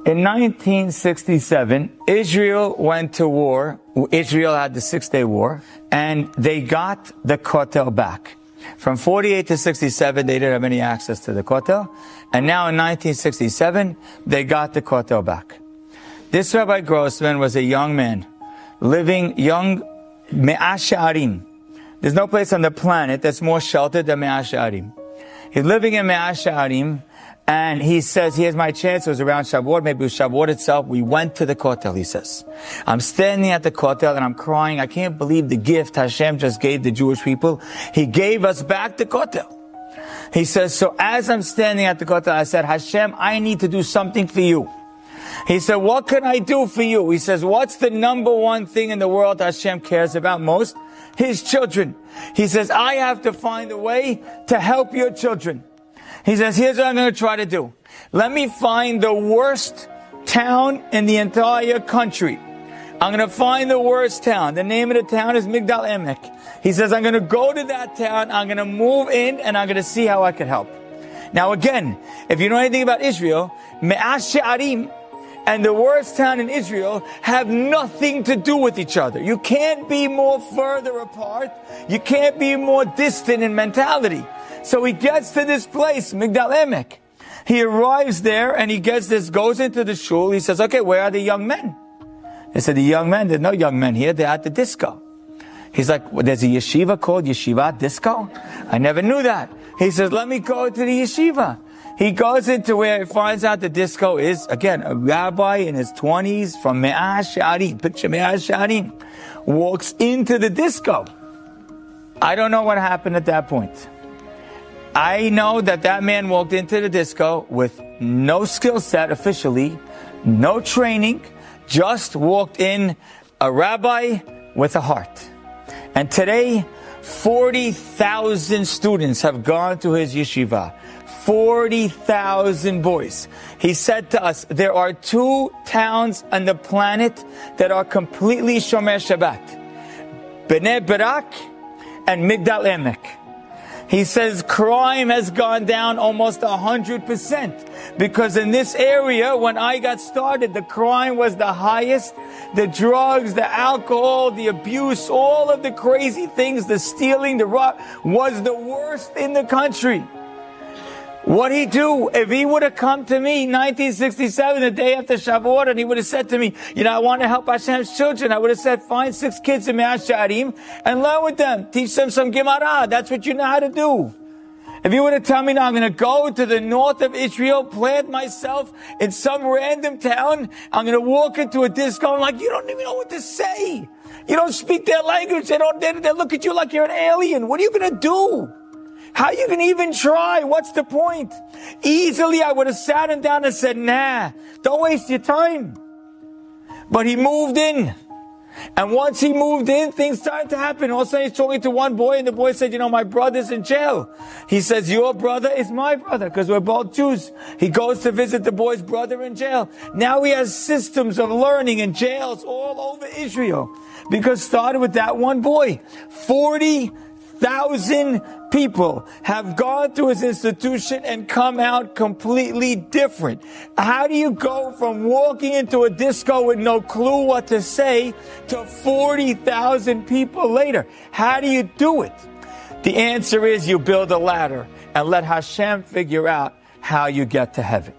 In 1967, Israel went to war. Israel had the Six-Day War, and they got the Kotel back. From 48 to 67, they didn't have any access to the Kotel. And now in 1967, they got the Kotel back. This Rabbi Grossman was a young man, living young, Me'ah She'arim. There's no place on the planet that's more sheltered than Me'ah She'arim. He's living in Me'ah She'arim, and he says, here's my chance. It was around Shavuot, maybe it was Shavuot itself. We went to the Kotel, he says. I'm standing at the Kotel and I'm crying. I can't believe the gift Hashem just gave the Jewish people. He gave us back the Kotel. He says, so as I'm standing at the Kotel, I said, Hashem, I need to do something for you. He said, what can I do for you? He says, what's the number one thing in the world Hashem cares about most? His children. He says, I have to find a way to help your children. He says, here's what I'm going to try to do. Let me find the worst town in the entire country. I'm going to find the worst town. The name of the town is Migdal Emek. He says, I'm going to go to that town. I'm going to move in and I'm going to see how I can help. Now again, if you know anything about Israel, Me'ah She'arim and the worst town in Israel have nothing to do with each other. You can't be more further apart. You can't be more distant in mentality. So he gets to this place, Migdal Emek. He arrives there and he gets this, goes into the shul. He says, okay, where are the young men? They said, the young men, there's no young men here. They're at the disco. He's like, well, there's a yeshiva called Yeshiva Disco? I never knew that. He says, let me go to the yeshiva. He goes into where he finds out the disco is, again, a rabbi in his 20s from Me'ah She'arim. Picture Me'ah She'arim. Walks into the disco. I don't know what happened at that point. I know that that man walked into the disco with no skill set officially, no training, just walked in a rabbi with a heart. And today, 40,000 students have gone to his yeshiva. 40,000 boys. He said to us, there are 2 towns on the planet that are completely Shomer Shabbat. Bnei Brak and Migdal Emek. He says crime has gone down almost 100%. Because in this area, when I got started, the crime was the highest. The drugs, the alcohol, the abuse, all of the crazy things, the stealing, the rob, was the worst in the country. What'd he do? If he would have come to me 1967, the day after Shavuot, and he would have said to me, I want to help Hashem's children, I would have said, find 6 kids in Me'ah She'arim and learn with them. Teach them some Gemara. That's what you know how to do. If you would have told me, now I'm going to go to the north of Israel, plant myself in some random town, I'm going to walk into a disco, and like, you don't even know what to say. You don't speak their language. They look at you like you're an alien. What are you going to do? How you can even try? What's the point? Easily I would have sat him down and said, nah, don't waste your time. But he moved in. And once he moved in, things started to happen. All of a sudden he's talking to one boy and the boy said, my brother's in jail. He says, your brother is my brother because we're both Jews. He goes to visit the boy's brother in jail. Now he has systems of learning in jails all over Israel because started with that one boy. 40,000 people have gone to his institution and come out completely different. How do you go from walking into a disco with no clue what to say to 40,000 people later? How do you do it? The answer is you build a ladder and let Hashem figure out how you get to heaven.